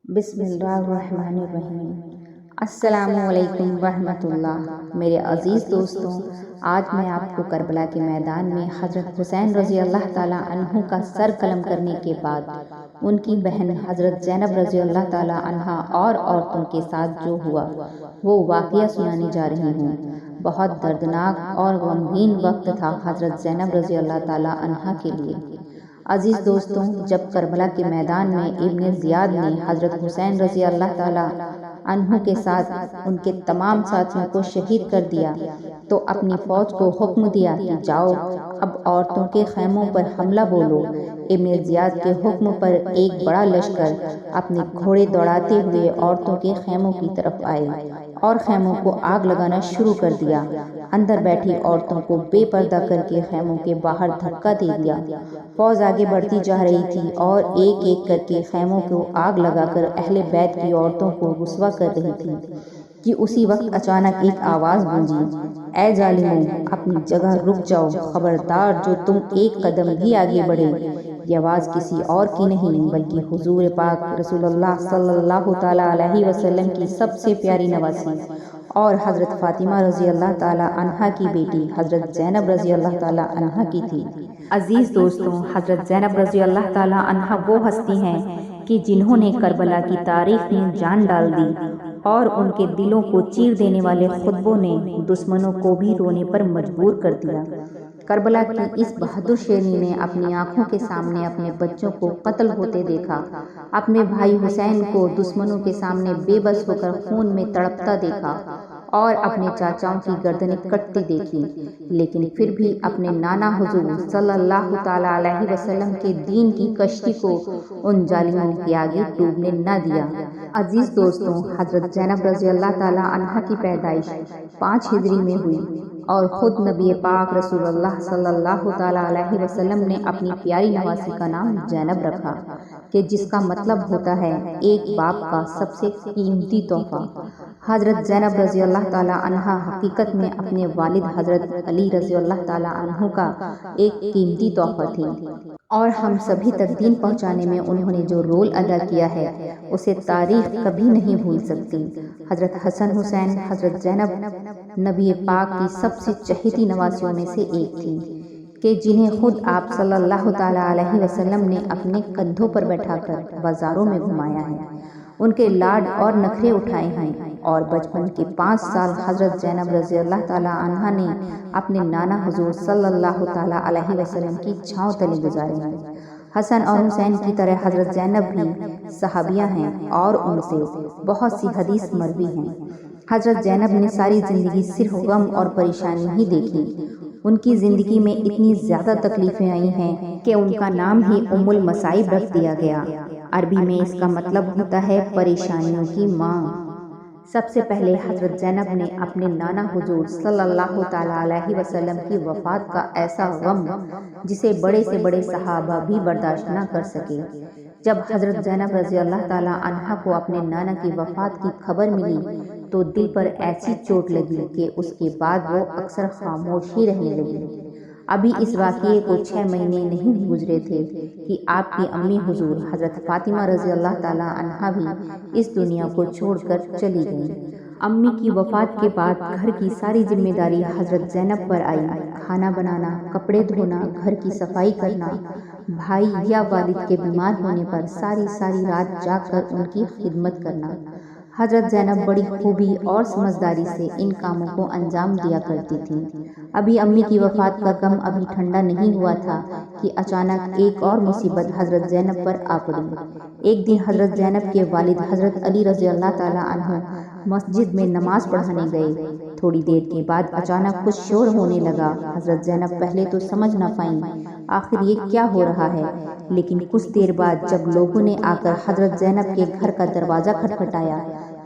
بسم اللہ الرحمن الرحیم۔ السلام علیکم ورحمۃ اللہ۔ میرے عزیز دوستوں، آج میں آپ کو کربلا کے میدان میں حضرت حسین رضی اللہ تعالیٰ عنہ کا سر قلم کرنے کے بعد ان کی بہن حضرت زینب رضی اللہ تعالیٰ عنہ اور عورتوں کے ساتھ جو ہوا وہ واقعہ سنانے جا رہی ہوں۔ بہت دردناک اور غمگین وقت تھا حضرت زینب رضی اللہ تعالیٰ عنہ کے لیے۔ عزیز دوستوں، جب کربلا کے میدان میں ابن زیاد نے حضرت حسین رضی اللہ تعالیٰ عنہ کے ساتھ ان کے تمام ساتھیوں کو شہید کر دیا تو اپنی فوج کو حکم دیا کہ جاؤ اب عورتوں کے خیموں پر حملہ بولو۔ ابن زیاد کے حکم پر ایک بڑا لشکر اپنے گھوڑے دوڑاتے ہوئے عورتوں کے خیموں کی طرف آئے اور خیموں کو آگ لگانا شروع کر دیا۔ اندر بیٹھی عورتوں کو بے پردہ کر کے خیموں کے باہر دھکا دے دیا۔ فوج آگے بڑھتی جا رہی تھی اور ایک ایک کر کے خیموں کو آگ لگا کر اہل بیت کی عورتوں کو رسوا کر رہی تھی کہ اسی وقت اچانک ایک آواز گونجی، اے ظالموں، اپنی جگہ رک جاؤ، خبردار جو تم ایک قدم بھی آگے بڑھے۔ یہ آواز کسی اور کی نہیں بلکہ حضور پاک رسول اللہ صلی اللہ تعالیٰ علیہ وسلم کی سب سے پیاری نواسی اور حضرت فاطمہ رضی اللہ تعالیٰ عنہا کی بیٹی حضرت زینب رضی اللہ تعالیٰ عنہا کی تھی۔ عزیز دوستوں، حضرت زینب رضی اللہ تعالیٰ عنہا وہ ہستی ہیں کہ جنہوں نے کربلا کی تاریخ میں جان ڈال دی اور ان کے دلوں کو چیر دینے والے خطبوں نے دشمنوں کو بھی رونے پر مجبور کر دیا۔ کربلا کی اس بہادر شیرنی نے اپنی آنکھوں کے سامنے اپنے بچوں کو قتل ہوتے دیکھا، اپنے بھائی حسین کو دشمنوں کے سامنے بے بس ہو کر خون میں تڑپتا دیکھا اور اپنے چاچاؤں کی گردنیں کٹتی دیکھی، لیکن پھر بھی اپنے نانا حضور صلی اللہ تعالیٰ علیہ وسلم کے دین کی کشتی کو ان ظالموں کے آگے ڈوبنے نہ دیا۔ عزیز دوستوں، حضرت زینب رضی اللہ تعالیٰ عنہا کی پیدائش 5 ہجری میں ہوئی اور خود نبی پاک رسول اللہ صلی اللہ تعالیٰ علیہ وسلم نے اپنی پیاری نواسی کا نام زینب رکھا کہ جس کا مطلب ہوتا ہے ایک باپ کا سب سے قیمتی تحفہ۔ حضرت زینب رضی اللہ تعالیٰ عنہا حقیقت میں اپنے والد حضرت علی رضی اللہ تعالیٰ عنہ کا ایک قیمتی تحفہ تھی اور ہم سبھی تک دین پہنچانے میں انہوں نے جو رول ادا کیا ہے اسے تاریخ کبھی نہیں بھول سکتی۔ حضرت حسن حسین حضرت زینب نبی پاک کی سب سے چہیتی نواسیوں میں سے ایک تھی کہ جنہیں خود آپ صلی اللہ تعالیٰ علیہ وسلم نے اپنے کندھوں پر بیٹھا کر بازاروں میں گھمایا ہے، ان کے لاڈ اور نخرے اٹھائے ہیں اور بچپن کے 5 سال حضرت زینب رضی اللہ تعالیٰ عنہا نے اپنے نانا حضور صلی اللہ تعالیٰ علیہ وسلم کی چھاؤں تلے گزارے ہیں۔ حسن اور حسین کی طرح حضرت زینب بھی صحابیہ ہیں اور ان سے بہت سی حدیث مروی ہیں۔ حضرت زینب نے ساری زندگی صرف غم اور پریشانی ہی دیکھی۔ ان کی زندگی میں اتنی زیادہ تکلیفیں آئی ہیں کہ ان کا نام ہی ام المصائب رکھ دیا گیا۔ عربی میں اس کا مطلب ہوتا ہے پریشانیوں کی ماں۔ سب سے پہلے حضرت زینب نے اپنے نانا حضور صلی اللہ تعالیٰ علیہ وسلم کی وفات کا ایسا غم جسے بڑے سے بڑے صحابہ بھی برداشت نہ کر سکے۔ جب حضرت زینب رضی اللہ تعالیٰ عنہا کو اپنے نانا کی وفات کی خبر ملی تو دل پر ایسی چوٹ لگی کہ اس کے بعد وہ اکثر خاموش ہی رہنے لگی۔ ابھی اس واقعے کو 6 مہینے نہیں گزرے تھے کہ آپ کی امی حضور حضرت فاطمہ رضی اللہ تعالیٰ عنہا بھی اس دنیا کو چھوڑ کر چلی گئیں۔ امی کی وفات کے بعد گھر کی ساری ذمہ داری حضرت زینب پر آئی، کھانا بنانا، کپڑے دھونا، گھر کی صفائی کرنا، بھائی یا والد کے بیمار ہونے پر ساری رات جاگ کر ان کی خدمت کرنا۔ حضرت زینب بڑی خوبی اور سمجھداری سے ان کاموں کو انجام دیا کرتی تھی۔ ابھی امی کی وفات کا غم ابھی ٹھنڈا نہیں ہوا تھا کہ اچانک ایک اور مصیبت حضرت زینب پر آ پڑی۔ ایک دن حضرت زینب کے والد حضرت علی رضی اللہ تعالیٰ عنہ مسجد میں نماز پڑھانے گئے۔ تھوڑی دیر کے بعد اچانک کچھ شور ہونے لگا۔ حضرت زینب پہلے تو سمجھ نہ پائیں آخر یہ کیا ہو رہا ہے، لیکن کچھ دیر بعد جب لوگوں نے آ کر حضرت زینب کے گھر کا دروازہ کھٹکھٹایا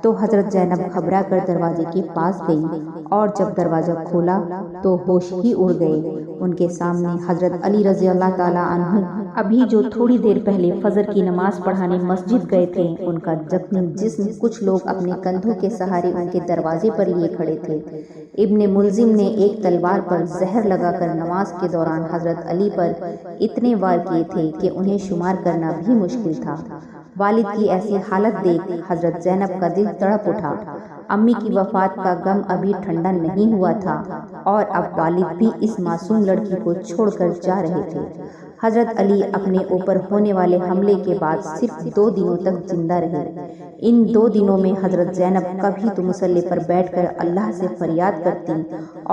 تو حضرت زینب گھبرا کر دروازے کے پاس گئی اور جب دروازہ کھولا تو ہوش ہی اڑ گئے۔ ان کے سامنے حضرت علی رضی اللہ تعالیٰ عنہ ابھی جو تھوڑی دیر پہلے فجر کی نماز پڑھانے مسجد گئے تھے، ان کا زخمی جسم کچھ لوگ اپنے کندھوں کے سہارے ان کے دروازے پر لیے کھڑے تھے۔ ابن ملزم نے ایک تلوار پر زہر لگا کر نماز کے دوران حضرت علی پر اتنے وار کیے تھے کہ انہیں شمار کرنا بھی مشکل تھا۔ والد کی ایسی حالت دیکھ حضرت زینب کا دل تڑپ اٹھا۔ امی کی وفات کا غم ابھی ٹھنڈا نہیں ہوا تھا اور اب والد بھی اس معصوم لڑکی کو چھوڑ کر جا رہے تھے۔ حضرت علی اپنے اوپر ہونے والے حملے کے بعد صرف 2 دنوں تک زندہ رہے۔ ان 2 دنوں میں حضرت زینب کبھی تو مصلی پر بیٹھ کر اللہ سے فریاد کرتی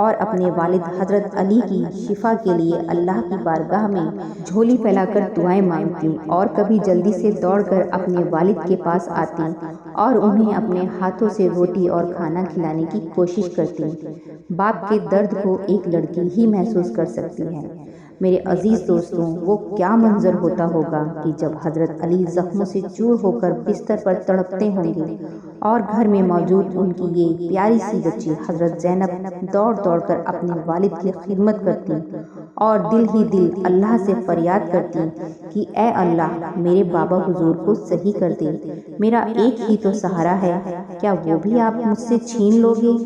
اور اپنے والد حضرت علی کی شفا کے لیے اللہ کی بارگاہ میں جھولی پھیلا کر دعائیں مانگتی، اور کبھی جلدی سے دوڑ کر اپنے والد کے پاس آتی اور انہیں اپنے ہاتھوں سے روٹی اور کھانا کھلانے کی کوشش کرتی۔ باپ کے درد کو ایک لڑکی ہی محسوس کر سکتی ہے۔ میرے عزیز دوستوں، وہ کیا منظر ہوتا ہوگا کہ جب حضرت علی زخموں سے چور ہو کر بستر پر تڑپتے ہوں گے اور گھر میں موجود ان کی یہ پیاری سی بچی حضرت زینب دوڑ دوڑ کر اپنے والد کی خدمت کرتی اور دل ہی دل اللہ سے فریاد کرتی کہ اے اللہ، میرے بابا حضور کو صحیح کر دے، میرا ایک ہی تو سہارا ہے، کیا وہ بھی آپ مجھ سے چھین لو گے؟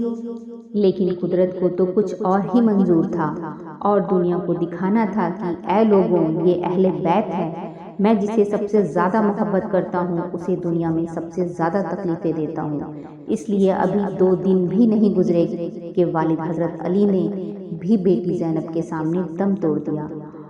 لیکن قدرت کو تو کچھ اور ہی منظور تھا اور دنیا کو دکھانا تھا کہ اے لوگوں، یہ اہل بیت ہے، میں جسے سب سے زیادہ محبت کرتا ہوں اسے دنیا میں سب سے زیادہ تکلیفیں دیتا ہوں۔ اس لیے ابھی 2 دن بھی نہیں گزرے کہ والد حضرت علی نے بھی بیٹی زینب کے سامنے دم توڑ دیا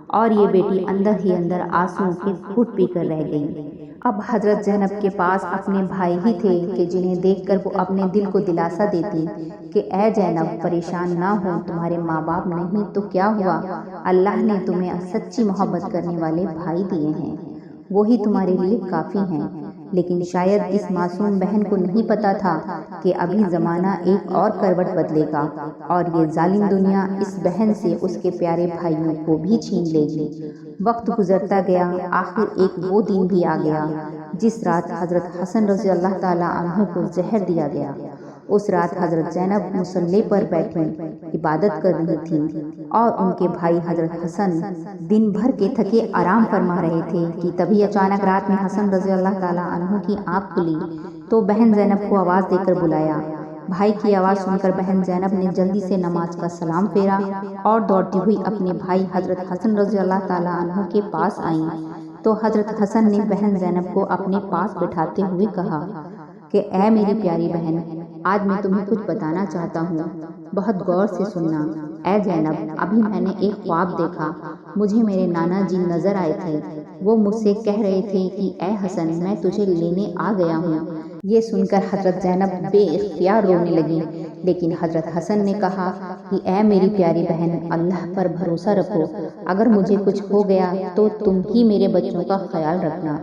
اور یہ بیٹی اندر ہی اندر آنسوؤں کے گھٹ پی کر رہ گئی۔ اب حضرت زینب کے پاس اپنے بھائی ہی تھے کہ جنہیں دیکھ کر وہ اپنے دل کو دلاسا دیتی کہ اے زینب، پریشان نہ ہو، تمہارے ماں باپ نہیں تو کیا ہوا، اللہ نے تمہیں سچی محبت کرنے والے بھائی دیے ہیں، وہی تمہارے لیے کافی ہیں۔ لیکن شاید اس معصوم بہن کو نہیں پتا تھا کہ ابھی زمانہ ایک اور کروٹ بدلے گا اور یہ ظالم دنیا اس بہن سے اس کے پیارے بھائیوں کو بھی چھین لے گی۔ وقت گزرتا گیا، آخر ایک وہ دن بھی آ گیا جس رات حضرت حسن رضی اللہ تعالیٰ عنہ کو زہر دیا گیا۔ اس رات حضرت زینب مصلی پر بیٹھی عبادت کر رہی تھیں اور ان کے بھائی حضرت حسن دن بھر کے تھکے آرام فرما رہے تھے کہ تبھی اچانک رات میں حسن رضی اللہ تعالیٰ عنہ کی آنکھ کھلی تو بہن زینب کو آواز دے کر بلایا۔ بھائی کی آواز سن کر بہن زینب نے جلدی سے نماز کا سلام پھیرا اور دوڑتی ہوئی اپنے بھائی حضرت حسن رضی اللہ تعالیٰ عنہ کے پاس آئیں تو حضرت حسن نے بہن زینب کو اپنے پاس بٹھاتے ہوئے کہا کہ اے میری پیاری بہن، آج میں تمہیں کچھ بتانا چاہتا ہوں، بہت غور سے سننا۔ اے زینب، ابھی میں نے ایک خواب دیکھا، مجھے میرے نانا جی نظر آئے تھے، وہ مجھ سے کہہ رہے تھے کہ اے حسن، میں تجھے لینے آ گیا ہوں۔ یہ سن کر حضرت زینب بے اختیار رونے لگی، لیکن حضرت حسن نے کہا کہ اے میری پیاری بہن، اللہ پر بھروسہ رکھو، اگر مجھے کچھ ہو گیا تو تم ہی میرے بچوں کا خیال رکھنا۔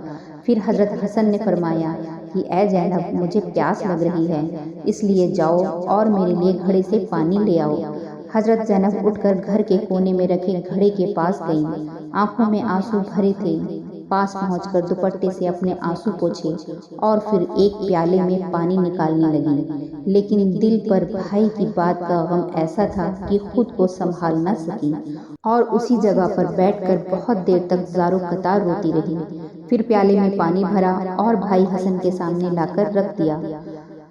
پھر حضرت حسن نے فرمایا کہ اے زینب، مجھے پیاس لگ رہی ہے، اس لیے جاؤ اور میرے لیے گھڑے سے پانی لے آؤ۔ حضرت زینب اٹھ کر گھر کے کونے میں رکھے گھڑے کے پاس گئیں، آنکھوں میں آنسو بھرے تھے، پاس پہنچ کر دوپٹے سے اپنے آنسو پوچھے اور پھر ایک پیالے میں پانی نکالنے لگی، لیکن دل پر بھائی کی بات کا غم ایسا تھا کہ خود کو سنبھال نہ سکی اور اسی جگہ پر بیٹھ کر بہت دیر تک زارو قطار روتی رہی۔ پھر پیالے میں پانی بھرا اور بھائی حسن کے سامنے لا کر رکھ دیا۔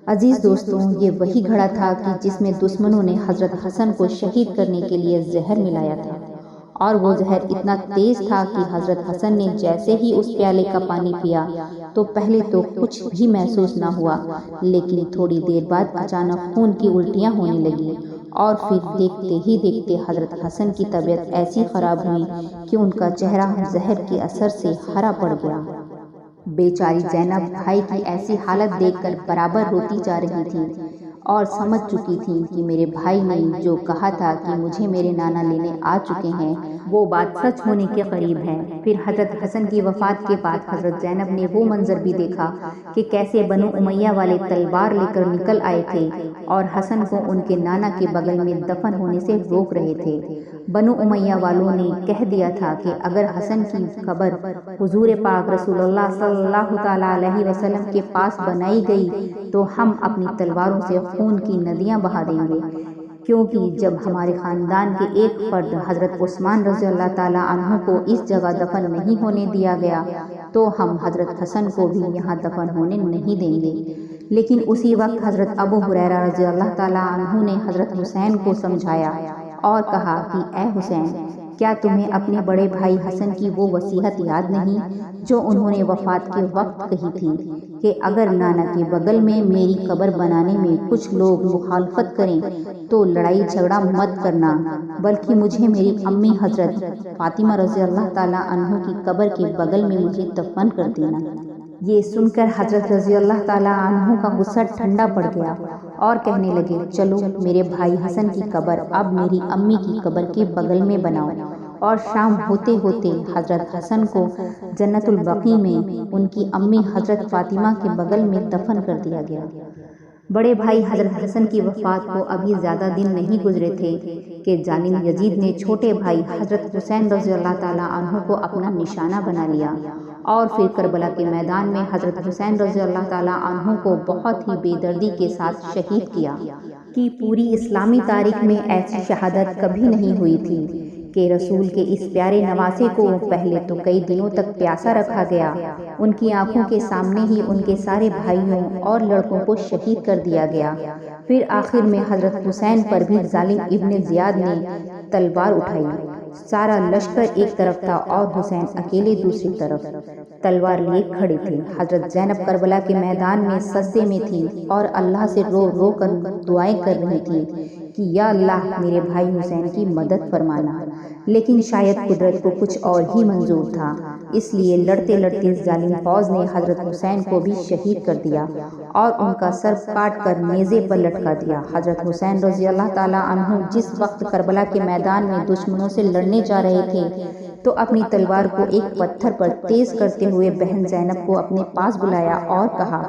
عزیز دوستوں، یہ وہی گھڑا تھا کہ جس میں دشمنوں نے حضرت حسن کو شہید کرنے کے لیے زہر ملایا تھا، اور وہ زہر اتنا تیز تھا کہ حضرت حسن نے جیسے ہی اس پیالے کا پانی پیا تو پہلے تو کچھ بھی محسوس نہ ہوا، لیکن تھوڑی دیر بعد اچانک خون کی الٹیاں ہونے لگیں اور پھر دیکھتے ہی دیکھتے حضرت حسن کی طبیعت ایسی خراب ہوئی کہ ان کا چہرہ زہر کے اثر سے ہرا پڑ گیا۔ بیچاری زینب بھائی کی ایسی حالت دیکھ کر برابر روتی جا رہی تھی اور سمجھ چکی تھی کہ میرے بھائی نے جو کہا تھا کہ مجھے میرے نانا لینے آ چکے ہیں وہ بات سچ ہونے کے قریب ہے۔ پھر حضرت حسن کی وفات کے بعد حضرت زینب نے وہ منظر بھی دیکھا کہ کیسے بنو امیہ والے تلوار لے کر نکل آئے تھے اور حسن کو ان کے نانا کے بغل میں دفن ہونے سے روک رہے تھے۔ بنو امیہ والوں نے کہہ دیا تھا کہ اگر حسن کی قبر حضور پاک رسول اللہ صلی اللہ تعالیٰ علیہ وسلم کے پاس بنائی گئی تو ہم اپنی تلواروں سے خون کی ندیاں بہا دیں گے، کیونکہ جب ہمارے خاندان کے ایک فرد حضرت عثمان رضی اللہ تعالیٰ عنہ کو اس جگہ دفن نہیں ہونے دیا گیا تو ہم حضرت حسن کو بھی یہاں دفن ہونے نہیں دیں گے۔ لیکن اسی وقت حضرت ابو ہریرہ رضی اللہ تعالیٰ عنہ نے حضرت حسین کو سمجھایا اور کہا کہ اے حسین، کیا تمہیں اپنے بڑے بھائی حسن کی وہ وصیت یاد نہیں جو انہوں نے وفات کے وقت کہی تھی کہ اگر نانا کے بغل میں میری قبر بنانے میں کچھ لوگ مخالفت کریں تو لڑائی جھگڑا مت کرنا، بلکہ مجھے میری امی حضرت فاطمہ رضی اللہ تعالیٰ عنہ کی قبر کے بغل میں مجھے دفن کر دینا۔ یہ سن کر حضرت رضی اللہ تعالیٰ عنہ کا غصہ ٹھنڈا پڑ گیا اور کہنے لگے، چلو میرے بھائی حسن کی قبر اب میری امی کی قبر کے بغل میں بناؤ۔ اور شام ہوتے ہوتے حضرت حسن کو جنت البقیع میں ان کی امی حضرت فاطمہ کے بغل میں دفن کر دیا گیا۔ بڑے بھائی حضرت حسن کی وفات کو ابھی زیادہ دن نہیں گزرے تھے کہ ظالم یزید نے چھوٹے بھائی حضرت حسین رضی اللہ تعالیٰ عنہ کو اپنا نشانہ بنا لیا اور پھر کربلا کے میدان میں حضرت حسین رضی اللہ تعالیٰ عنہ کو بہت ہی بے دردی کے ساتھ شہید کیا کہ پوری اسلامی تاریخ میں ایسی شہادت کبھی نہیں ہوئی تھی کہ رسول کے اس پیارے نواسے کو پہلے تو کئی دنوں تک پیاسا رکھا گیا، ان کی آنکھوں کے سامنے ہی ان کے سارے بھائیوں اور لڑکوں کو شہید کر دیا گیا، پھر آخر میں حضرت حسین پر بھی ظالم ابن زیاد نے تلوار اٹھائی۔ سارا لشکر ایک طرف تھا اور حسین اکیلے دوسری طرف تلوار لیے کھڑے تھے۔ حضرت زینب کربلا کے میدان میں سجدے میں تھی اور اللہ سے رو رو کر دعائیں کر رہی تھی کہ یا اللہ میرے بھائی حسین کی مدد فرمانا، لیکن شاید قدرت کو کچھ اور ہی منظور تھا، اس لیے لڑتے لڑتے ظالم فوج نے حضرت حسین کو بھی شہید کر دیا اور ان کا سر کاٹ کر نیزے پر لٹکا دیا۔ حضرت حسین رضی اللہ تعالیٰ عنہ جس وقت کربلا کے میدان میں دشمنوں سے لڑنے جا رہے تھے تو اپنی تلوار کو ایک پتھر پر تیز کرتے ہوئے بہن زینب کو اپنے پاس بلایا اور کہا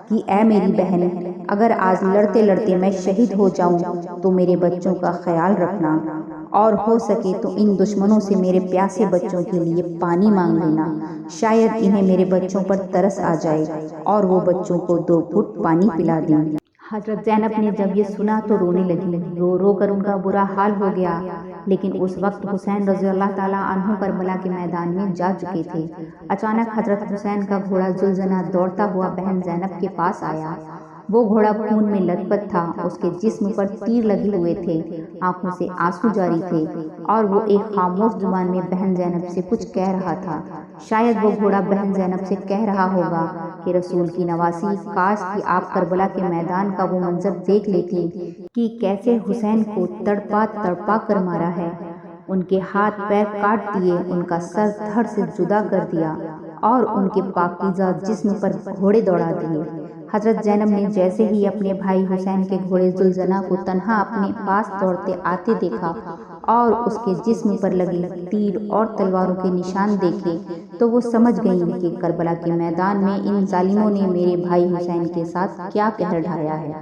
کہ اے میری بہن، اگر آج لڑتے لڑتے میں شہید ہو جاؤں تو میرے بچوں کا خیال رکھنا، اور ہو سکے تو ان دشمنوں سے میرے پیاسے بچوں کے لیے پانی مانگ لینا، شاید انہیں میرے بچوں پر ترس آ جائے اور وہ بچوں کو 2 گھٹ پانی پلا دیں۔ حضرت زینب نے جب یہ سنا تو رونے لگی، رو رو کر ان کا برا حال ہو گیا، لیکن اس وقت حسین رضی اللہ تعالیٰ عنہ کربلا کے میدان میں جا چکے تھے۔ اچانک حضرت حسین کا گھوڑا ذوالجناح دوڑتا ہوا بہن زینب کے پاس آیا۔ وہ گھوڑا خون میں لت پت تھا، اس کے جسم پر تیر لگے ہوئے تھے، آنکھوں سے آنسو جاری تھے اور وہ ایک خاموش زبان میں بہن زینب سے کچھ کہہ رہا تھا۔ شاید وہ گھوڑا بہن زینب سے کہہ رہا ہوگا کہ رسول کی نواسی، کاش کہ آپ کربلا کے میدان کا وہ منظر دیکھ لیتی کہ کیسے حسین کو تڑپا تڑپا کر مارا ہے، ان کے ہاتھ پیر کاٹ دیے، ان کا سر دھڑ سے جدا کر دیا اور ان کے پاکیزہ جسم پر گھوڑے دوڑا دیے۔ حضرت زینب نے جیسے ہی اپنے بھائی حسین کے گھوڑے ذوالجناح کو تنہا اپنے پاس دوڑتے آتے دیکھا اور اس کے جسم پر لگے تیر اور تلواروں کے نشان دیکھے تو وہ سمجھ گئیں کہ کربلا کے میدان میں ان ظالموں نے میرے بھائی حسین کے ساتھ کیا قہر ڈھایا ہے۔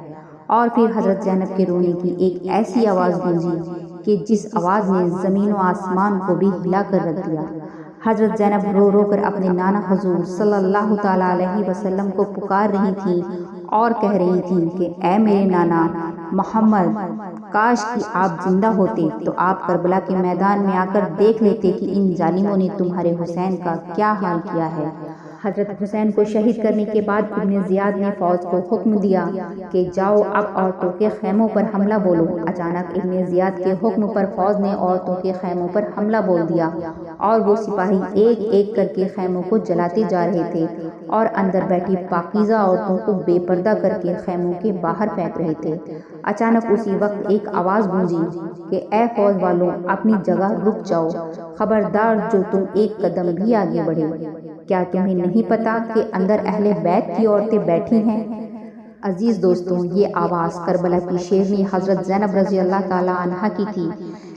اور پھر حضرت زینب کے رونے کی ایک ایسی آواز گونجی کہ جس آواز نے زمین و آسمان کو بھی ہلا کر رکھ دیا۔ حضرت زینب رو رو کر اپنے نانا حضور صلی اللہ تعالیٰ علیہ وسلم کو پکار رہی تھیں اور کہہ رہی تھیں کہ اے میرے نانا محمد، کاش کہ آپ زندہ ہوتے تو آپ کربلا کے میدان میں آ کر دیکھ لیتے کہ ان ظالموں نے تمہارے حسین کا کیا حال کیا ہے۔ حضرت حسین کو شہید کرنے کے بعد ابن زیاد نے فوج کو حکم دیا کہ جاؤ اب عورتوں کے خیموں پر حملہ بولو۔ اچانک ابن زیاد کے حکم پر فوج نے عورتوں کے خیموں پر حملہ بول دیا اور وہ سپاہی ایک ایک کر کے خیموں کو جلاتے جا رہے تھے اور اندر بیٹھی پاکیزہ عورتوں کو بے پردہ کر کے خیموں کے باہر پھینک رہے تھے۔ اچانک اسی وقت ایک آواز گونجی کہ اے فوج والوں، اپنی جگہ رک جاؤ، خبردار جو تم ایک قدم بھی آگے بڑھے، کیا تمہیں نہیں پتا کہ اندر اہل بیت کی عورتیں بیٹھی ہیں؟ عزیز دوستوں، یہ آواز کربلا کی شیرنی حضرت زینب رضی اللہ تعالیٰ عنہا کی تھی،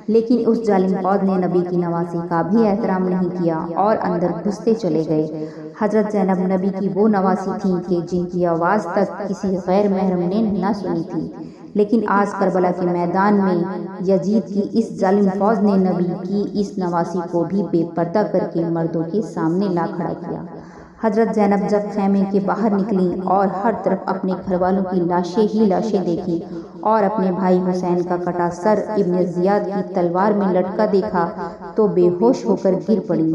لیکن اس ظالم فوج نے نبی کی نواسی کا بھی احترام نہیں کیا اور اندر گھستے چلے گئے۔ حضرت زینب نبی کی وہ نواسی تھیں کہ جن کی آواز تک کسی غیر محرم نے نہ سنی تھی، لیکن آج کربلا کے میدان میں یزید کی اس ظالم فوج نے نبی کی اس نواسی کو بھی بے پردہ کر کے مردوں کے سامنے لا کھڑا کیا۔ حضرت زینب جب خیمے کے باہر نکلیں اور ہر طرف اپنے گھر والوں کی لاشیں ہی لاشیں دیکھی اور اپنے بھائی حسین کا کٹا سر ابن زیاد کی تلوار میں لٹکا دیکھا تو بے ہوش ہو کر گر پڑی،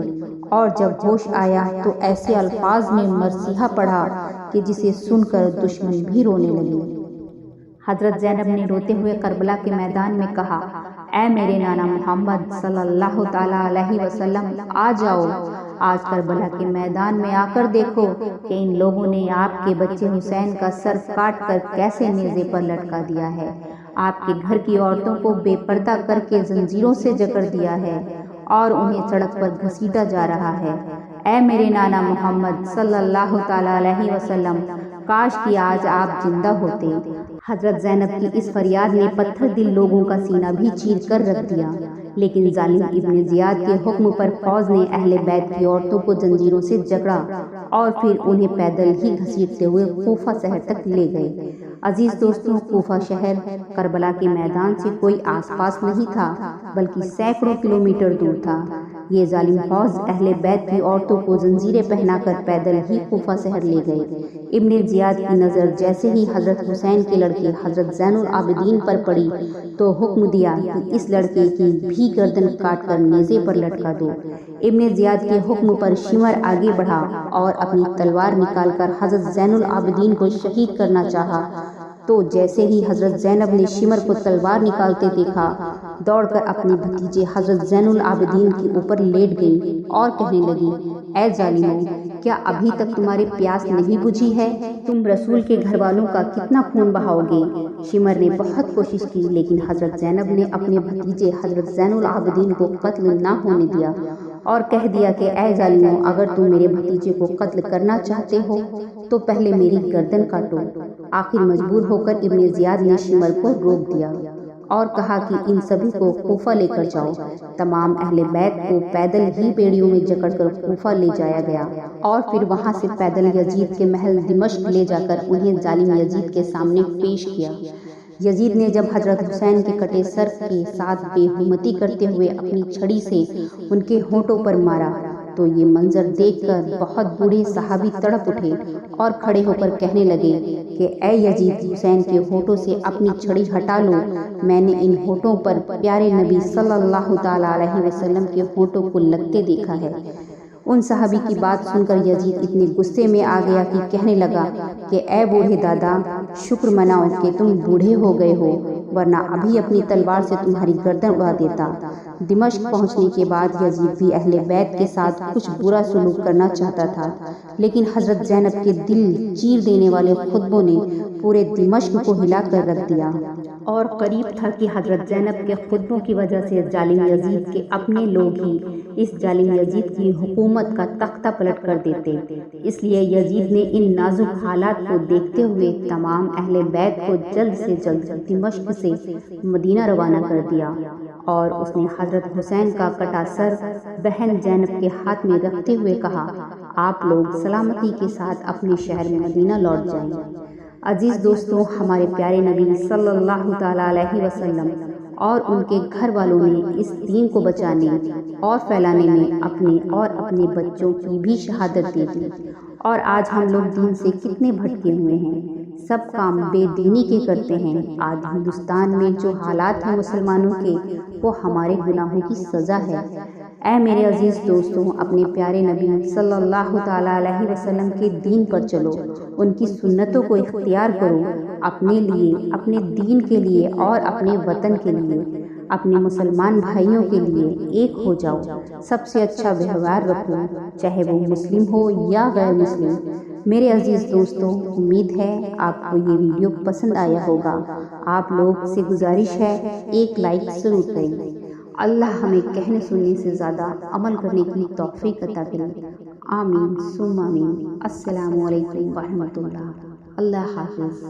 اور جب ہوش آیا تو ایسے الفاظ میں مرثیہ پڑھا کہ جسے سن کر دشمن بھی رونے لگے۔ حضرت زینب نے روتے ہوئے کربلا کے میدان میں کہا، اے میرے نانا محمد صلی اللہ تعالیٰ علیہ وسلم، آ جاؤ، آج کربلا کے میدان میں آ کر دیکھو کہ ان لوگوں نے آپ کے بچے حسین کا سر کاٹ کر کیسے نیزے پر لٹکا دیا ہے، آپ کے گھر کی عورتوں کو بے پردہ کر کے زنجیروں سے جکڑ دیا ہے اور انہیں سڑک پر گھسیٹا جا رہا ہے۔ اے میرے نانا محمد صلی اللہ تعالیٰ علیہ وسلم، کاش کہ آج آپ زندہ ہوتے۔ حضرت زینب کی اس فریاد نے پتھر دل لوگوں کا سینہ بھی چیر کر رکھ دیا، لیکن ظالم ابن زیاد کے حکم پر فوج نے اہل بیت کی عورتوں کو زنجیروں سے جکڑا اور پھر انہیں پیدل ہی گھسیٹتے ہوئے کوفہ شہر تک لے گئے۔ عزیز دوستوں، کوفہ شہر کربلا کے میدان سے کوئی آس پاس نہیں تھا بلکہ سینکڑوں کلومیٹر دور تھا۔ یہ ظالم فوج اہل بیت کی عورتوں کو زنجیریں پہنا کر پیدل ہی کوفہ شہر لے گئے۔ ابن زیاد کی نظر جیسے ہی حضرت حسین کے لڑکے حضرت زین العابدین پر پڑی تو حکم دیا کہ اس لڑکے کی بھی گردن کاٹ کر نیزے پر لٹکا دو۔ ابن زیاد کے حکم پر شمر آگے بڑھا اور اپنی تلوار نکال کر حضرت زین العابدین کو شہید کرنا چاہا، تو جیسے ہی حضرت زینب نے شمر کو تلوار نکالتے دیکھا، دوڑ کر اپنے بھتیجے حضرت زین العابدین کے اوپر لیٹ گئی اور کہنے لگی، اے ظالموں، کیا ابھی تک تمہاری پیاس نہیں بجھی ہے؟ تم رسول کے گھر والوں کا کتنا خون بہاؤ گے؟ شمر نے بہت کوشش کی لیکن حضرت زینب نے اپنے بھتیجے حضرت زین العابدین کو قتل نہ ہونے دیا اور کہہ دیا کہ اے ظالموں، اگر تم میرے بھتیجے کو قتل کرنا چاہتے ہو تو پہلے میری گردن کاٹو۔ آخر مجبور ہو کر ابن زیاد نے شمر کو روک دیا اور کہا کہ ان سبھی کو کوفہ لے کر جاؤ۔ تمام اہل بیت کو پیدل ہی بیڑیوں میں جکڑ کر کوفہ لے جایا گیا اور پھر وہاں سے پیدل یزید کے محل دمشق لے جا کر انہیں ظالم یزید کے سامنے پیش کیا۔ یزید نے جب حضرت حسین کے کٹے سر کے ساتھ بے حرمتی کرتے ہوئے اپنی چھڑی سے ان کے ہونٹوں پر مارا تو یہ منظر دیکھ کر بہت بوڑھے صحابی تڑپ اٹھے اور کھڑے ہو کر کہنے لگے کہ اے یزید، حسین کے ہونٹوں سے اپنی چھڑی ہٹا لو، میں نے ان ہونٹوں پر پیارے نبی صلی اللہ تعالیٰ علیہ وسلم کے ہونٹوں کو لگتے دیکھا ہے۔ ان صحابی کی بات سن کر یزید اتنے غصے میں آ گیا کہ کہنے لگا کہ اے بوڑھے دادا، شکر مناؤ کہ تم بوڑھے ہو گئے ہو، ورنہ ابھی اپنی تلوار سے تمہاری گردن اڑا دیتا۔ دمشق پہنچنے کے بعد یزید بھی اہل بیت کے ساتھ کچھ برا سلوک کرنا چاہتا تھا، لیکن حضرت زینب کے دل چیر دینے والے خطبوں نے پورے دمشق کو ہلا کر رکھ دیا اور قریب تھا کہ حضرت زینب کے خطبوں کی وجہ سے ظالم یزید کے اپنے لوگ ہی اس ظالم یزید کی حکومت کا تختہ پلٹ کر دیتے۔ اس لیے یزید نے ان نازک حالات کو دیکھتے ہوئے تمام اہل بیت کو جلد سے جلد دمشق سے مدینہ روانہ کر دیا اور اس نے حضرت حسین کا کٹا سر بہن زینب کے ہاتھ میں رکھتے ہوئے کہا، آپ لوگ سلامتی کے ساتھ اپنے شہر مدینہ لوٹ جائیں۔ عزیز دوستوں، ہمارے پیارے نبی صلی اللہ تعالیٰ علیہ وسلم اور ان کے گھر والوں نے اس دین کو بچانے اور پھیلانے میں اپنے اور اپنے بچوں کی بھی شہادت دے دی، اور آج ہم لوگ دین سے کتنے بھٹکے ہوئے ہیں، سب کام بے دینی کے کرتے ہیں۔ آج ہندوستان میں جو حالات ہیں مسلمانوں کے، وہ ہمارے گناہوں کی سزا ہے۔ اے میرے عزیز دوستوں، اپنے پیارے نبی صلی اللہ تعالیٰ علیہ وسلم کے دین پر چلو، ان کی سنتوں کو اختیار کرو، اپنے لیے، اپنے دین کے لیے اور اپنے وطن کے لیے، اپنے مسلمان بھائیوں کے لیے ایک ہو جاؤ، سب سے اچھا ویوہار رکھو، چاہے وہ مسلم ہو یا غیر مسلم۔ میرے عزیز دوستوں، امید ہے آپ کو یہ ویڈیو پسند آیا ہوگا۔ آپ لوگ سے گزارش ہے ایک لائک ضرور کریں۔ اللہ ہمیں کہنے سننے سے زیادہ عمل کرنے کی توفیق عطا کرے، آمین ثم آمین۔ السلام علیکم ورحمۃ اللہ۔ اللہ حافظ۔